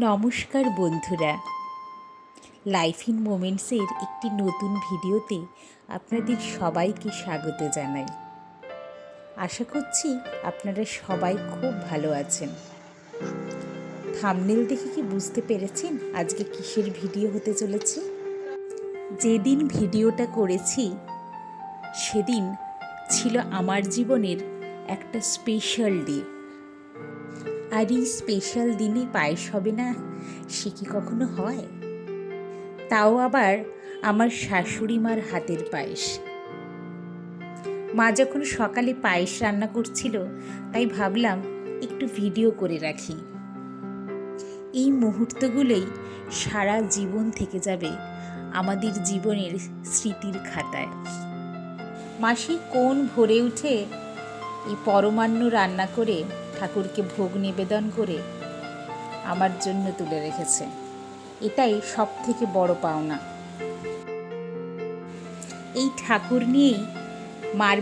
নমস্কার বন্ধুরা, life in মোমেন্টসের একটি নতুন ভিডিওতে আপনাদের সবাইকে স্বাগত জানাই। আশা করছি আপনারা সবাই খুব ভালো আছেন। থাম্বনেল দেখে কি বুঝতে পেরেছেন আজকে কিসের ভিডিও হতে চলেছে? যেদিন ভিডিওটা করেছি সেদিন ছিল আমার জীবনের একটা স্পেশাল ডে। আর এই স্পেশাল দিনে পায়েস হবে না, সে কি কখনো হয়? তাও আবার আমার শাশুড়ি মার হাতের পায়েস। মা যখন সকালে পায়েস রান্না করছিল, তাই ভাবলাম একটু ভিডিও করে রাখি। এই মুহূর্তগুলোই সারা জীবন থেকে যাবে আমাদের জীবনের স্মৃতির খাতায়। মাসি কোন ভোরে উঠে এই পরমান্ন রান্না করে ঠাকুরকে ভোগ নিবেদন করে আমার জন্য তুলে রেখেছে। এটাই সব থেকে বড় পাওনা। এই ঠাকুর নিয়েই মার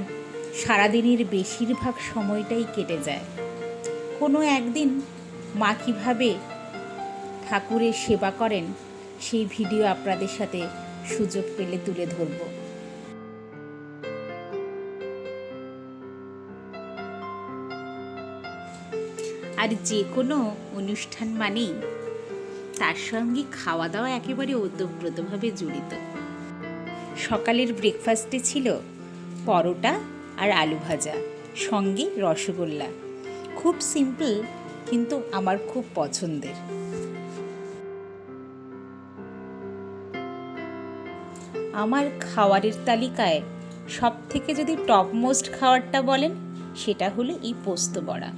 সারাদিনের বেশিরভাগ সময়টাই কেটে যায়। কোনো একদিন মা কীভাবে ঠাকুরের সেবা করেন সেই ভিডিও আপনাদের সাথে সুযোগ পেলে তুলে ধরব। আর যে কোনো অনুষ্ঠান মানেই তার সঙ্গে খাওয়া দাওয়া একেবারে ওতপ্রোতভাবে জড়িত। সকালের ব্রেকফাস্টে ছিল পরোটা আর আলু ভাজা, সঙ্গে রসগোল্লা। খুব সিম্পল, কিন্তু আমার খুব পছন্দের। আমার খাওয়ারের তালিকায় সব থেকে যদি টপমোস্ট খাবারটা বলেন, সেটা হলো এই পোস্ত বড়া।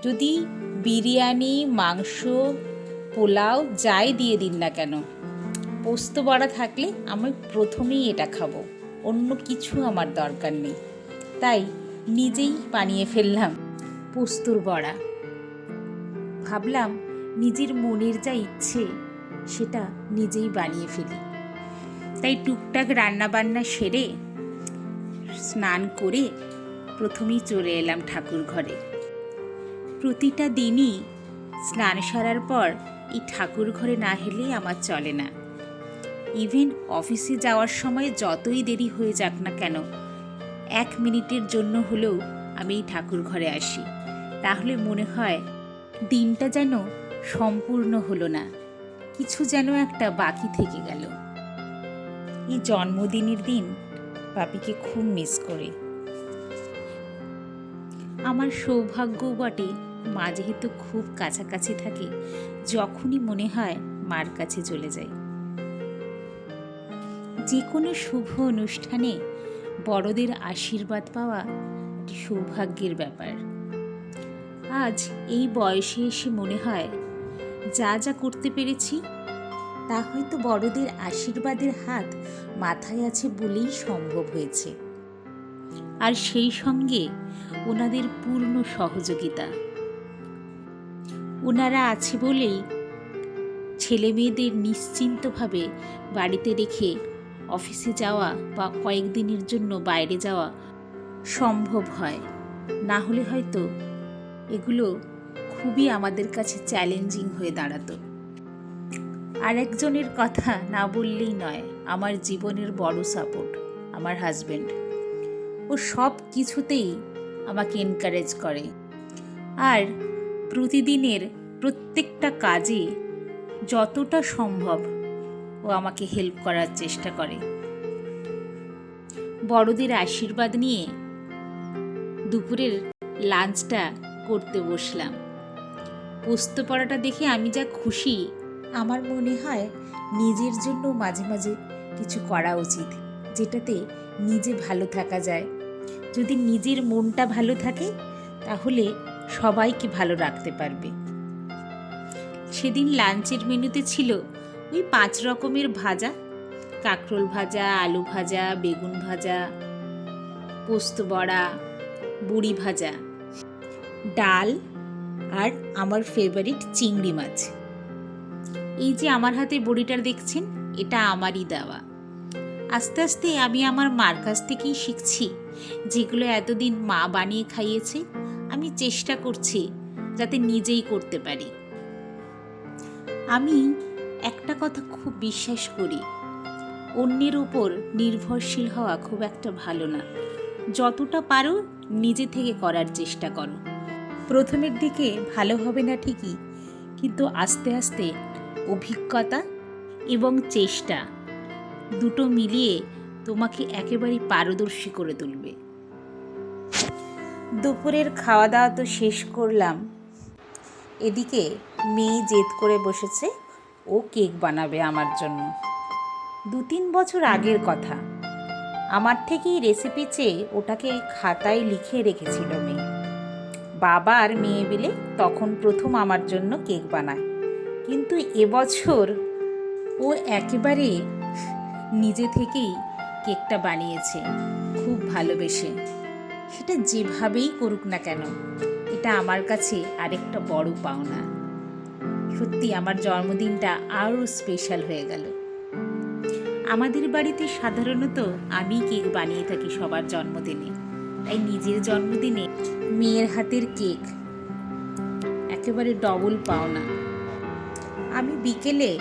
যদি বিরিয়ানি, মাংস, পোলাও যাই দিয়ে দিন না কেন, পোস্ত বড়া থাকলে আমি প্রথমেই এটা খাবো, অন্য কিছু আমার দরকার নেই। তাই নিজেই বানিয়ে ফেললাম পোস্তর বড়া। ভাবলাম নিজের মনের যা ইচ্ছে সেটা নিজেই বানিয়ে ফেলি। তাই টুকটাক রান্নাবান্না সেরে স্নান করে প্রথমেই চলে এলাম ঠাকুর ঘরে। প্রতিটা দিনই স্নান সারার পর এই ঠাকুর ঘরে না হেলেই আমার চলে না। ইভেন অফিসে যাওয়ার সময় যতই দেরি হয়ে যাক না কেন, 1 মিনিটের জন্য হলেও আমি এই ঠাকুর ঘরে আসি। তাহলে মনে হয় দিনটা যেন সম্পূর্ণ হলো না, কিছু যেন একটা বাকি থেকে গেল। এই জন্মদিনের দিন বাপিকে খুব মিস করি। আমার সৌভাগ্যও বটে, মা যেহেতু খুব কাছাকাছি থাকে, যখনই মনে হয় মার কাছে চলে যাই। যে কোনো শুভ অনুষ্ঠানে বড়দের আশীর্বাদ পাওয়া একটি সৌভাগ্যের ব্যাপার। আজ এই বয়সে এসে মনে হয় যা যা করতে পেরেছি তা হয়তো বড়দের আশীর্বাদের হাত মাথায় আছে বলেই সম্ভব হয়েছে। আর সেই সঙ্গে ওনাদের পূর্ণ সহযোগিতা। ওনারা আছে বলেই ছেলে মেয়েদের নিশ্চিন্তভাবে বাড়িতে রেখে অফিসে যাওয়া বা কয়েকদিনের জন্য বাইরে যাওয়া সম্ভব হয়। না হলে হয়তো এগুলো খুবই আমাদের কাছে চ্যালেঞ্জিং হয়ে দাঁড়াতো। আর একজনের কথা না বললেই নয়, আমার জীবনের বড় সাপোর্ট আমার হাজব্যান্ড। ও সব কিছুতেই আমাকে এনকারেজ করে, আর প্রতিদিনের প্রত্যেকটা কাজে যতটা সম্ভব ও আমাকে হেল্প করার চেষ্টা করে। বড়দের আশীর্বাদ নিয়ে দুপুরের লাঞ্চটা করতে বসলাম। পোস্ত পড়াটা দেখে আমি যা খুশি, আমার মনে হয় নিজের জন্য মাঝে মাঝে কিছু করা উচিত, যেটাতে নিজে ভালো থাকা যায়। যদি নিজের মনটা ভালো থাকে তাহলে সবাইকে ভালো রাখতে পারবে। সেদিন লাঞ্চের মেনুতে ছিল ওই 5 রকমের ভাজা, কাঁকরোল ভাজা, আলু ভাজা, বেগুন ভাজা, পোস্ত বড়া, বড়ি ভাজা, ডাল, আর আমার ফেভারিট চিংড়ি মাছ। এই যে আমার হাতে বড়িটা দেখছেন, এটা আমারই দেওয়া। আস্তে আস্তে আমি আমার মার কাছ থেকেই শিখছি, যেগুলো এতদিন মা বানিয়ে খাইয়েছে আমি চেষ্টা করছি যাতে নিজেই করতে পারি। আমি একটা কথা খুব বিশ্বাস করি, অন্যের উপর নির্ভরশীল হওয়া খুব একটা ভালো না। যতটা পারো নিজে থেকে করার চেষ্টা করো। প্রথমের দিকে ভালো হবে না ঠিকই, কিন্তু আস্তে আস্তে অভিজ্ঞতা এবং চেষ্টা দুটো মিলিয়ে তোমাকে একেবারেই পারদর্শী করে তুলবে। দুপুরের খাওয়া দাওয়া তো শেষ করলাম। এদিকে মেয়ে জেদ করে বসেছে, ও কেক বানাবে আমার জন্য। 2-3 বছর আগের কথা। আমার থেকেই রেসিপি চেয়ে ওটাকে খাতায় লিখে রেখেছিল মেয়ে। বাবা আর মেয়ে মিলে তখন প্রথম আমার জন্য কেক বানায়। কিন্তু এবছর ও একেবারে নিজে থেকেই কেকটা বানিয়েছে, খুব ভালোবেসে। সেটা যেভাবেই করুক না কেন, এটা আমার কাছে আরেকটা বড় পাওনা। সত্যি আমার জন্মদিনটা আরও স্পেশাল হয়ে গেল। আমাদের বাড়িতে সাধারণত আমি কেক বানিয়ে থাকি সবার জন্মদিনে, তাই নিজের জন্মদিনে মেয়ের হাতের কেক একেবারে ডবল পাওনা। আমি বিকেলে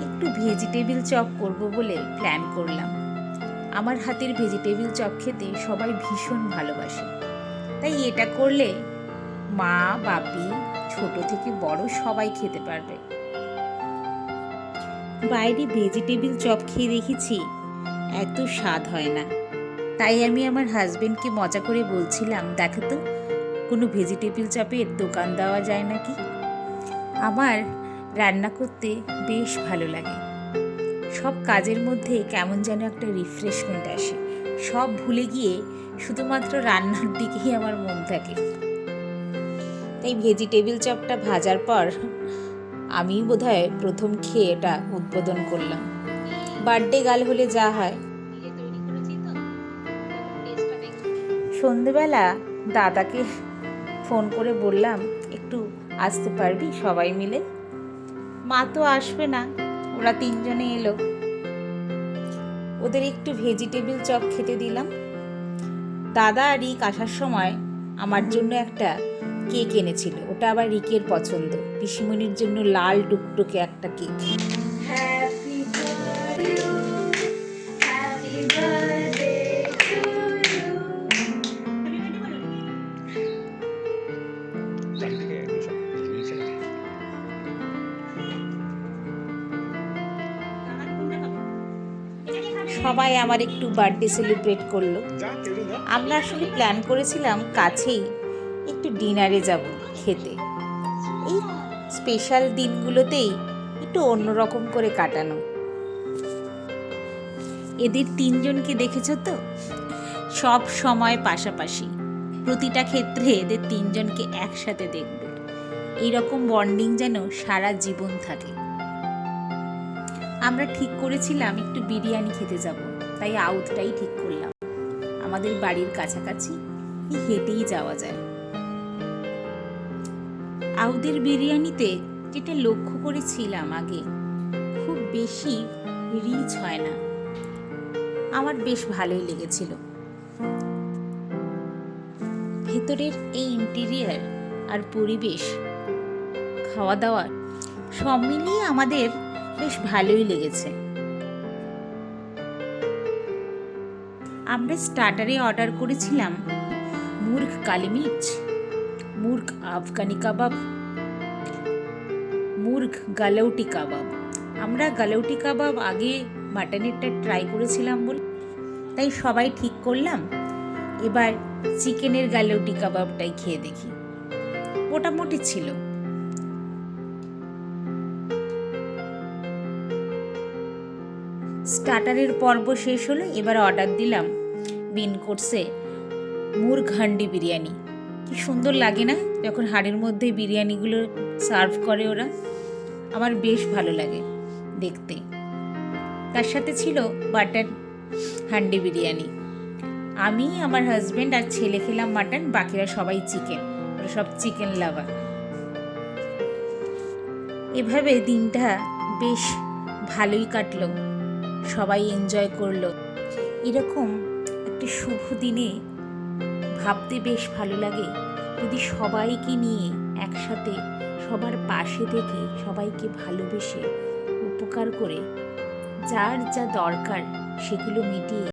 একটু ভেজিটেবিল চপ করব বলে প্ল্যান করলাম। আমার হাতের ভেজিটেবিল চপ খেতে সবাই ভীষণ ভালোবাসে, তাই এটা করলে মা, বাপি, ছোট থেকে বড় সবাই খেতে পারবে। বাইরে ভেজিটেবিল চপ খেয়ে দেখেছি এত স্বাদ হয় না, তাই আমি আমার হাজবেন্ডকে মজা করে বলছিলাম, দেখো তো কোনো ভেজিটেবিল চপের দোকান দেওয়া যায় নাকি। আমার রান্না করতে বেশ ভালো লাগে। সব কাজের মধ্যে কেমন যেন একটা রিফ্রেশমেন্ট আসে। সব ভুলে গিয়ে শুধুমাত্র রান্নার দিকেই আমার মন থাকে। তাই ভেজিটেবিল চপটা ভাজার পর আমি বোধহয় প্রথম খেয়ে এটা উদ্বোধন করলাম। বার্থডে গার্ল হলে যা হয়। সন্ধেবেলা দাদাকে ফোন করে বললাম, একটু আসতে পারবি সবাই মিলে? মা তো আসবে না, ওরা 3 জনে এলো। ওদের একটু ভেজিটেবিল চপ খেতে দিলাম। দাদা আর রিক আসার সময় আমার জন্য একটা কেক এনেছিল, ওটা আবার রিকের পছন্দ, পিসিমণির জন্য লাল টুকটুকে একটা কেক। সবাই আমার একটু বার্থডে সেলিব্রেট করলো। আমরা আসলে প্ল্যান করেছিলাম কাছেই একটু ডিনারে যাব খেতে। এই স্পেশাল দিনগুলোতেই একটু অন্যরকম করে কাটানো। এদের 3 জনকে দেখেছ তো, সব সময় পাশাপাশি, প্রতিটা ক্ষেত্রে এদের 3 জনকে একসাথে দেখবে। এইরকম বন্ডিং যেন সারা জীবন থাকে। আমরা ঠিক করেছিলাম একটু বিরিয়ানি খেতে যাব, তাই আউটটাই ঠিক করলাম। আমাদের বাড়ির কাছাকাছি, হেঁটেই যাওয়া যায়। আউদের বিরিয়ানিতে যেটা লক্ষ্য করেছিলাম আগে, খুব বেশি রিচ হয় না। আমার বেশ ভালোই লেগেছিল। ভেতরের এই ইন্টেরিয়ার আর পরিবেশ, খাওয়া দাওয়া সব মিলিয়ে আমাদের বেশ ভালোই লেগেছে। আমরা স্টার্টারে অর্ডার করেছিলাম মুর্গ কালি মির্চ, মুর্গ আফগানি কাবাব, মুর্গ গালৌটি কাবাব। আমরা গালৌটি কাবাব আগে মাটনেরটা ট্রাই করেছিলাম বলে, তাই সবাই ঠিক করলাম এবার চিকেনের গালৌটি কাবাবটাই খেয়ে দেখি। মোটামুটি ছিল। স্টার্টারের পর্ব শেষ হলো, এবার অর্ডার দিলাম মেন কোর্সে মুর্গ হান্ডি বিরিয়ানি। কি সুন্দর লাগে না যখন হাঁড়ির মধ্যে বিরিয়ানিগুলো সার্ভ করে ওরা, আমার বেশ ভালো লাগে দেখতে। তার সাথে ছিল বাটার হান্ডি বিরিয়ানি। আমি, আমার হাজব্যান্ড আর ছেলে খেলাম মাটন, বাকিরা সবাই চিকেন, ওরা সব চিকেন লাভার। এভাবে দিনটা বেশ ভালোই কাটলো, সবাই এনজয় করলো। এরকম একটা শুভ দিনে ভাবতে বেশ ভালো লাগে যদি সবাইকে নিয়ে একসাথে সবার পাশে থেকে সবাইকে ভালোবেসে উপকার করে যার যা দরকার সেগুলো মিটিয়ে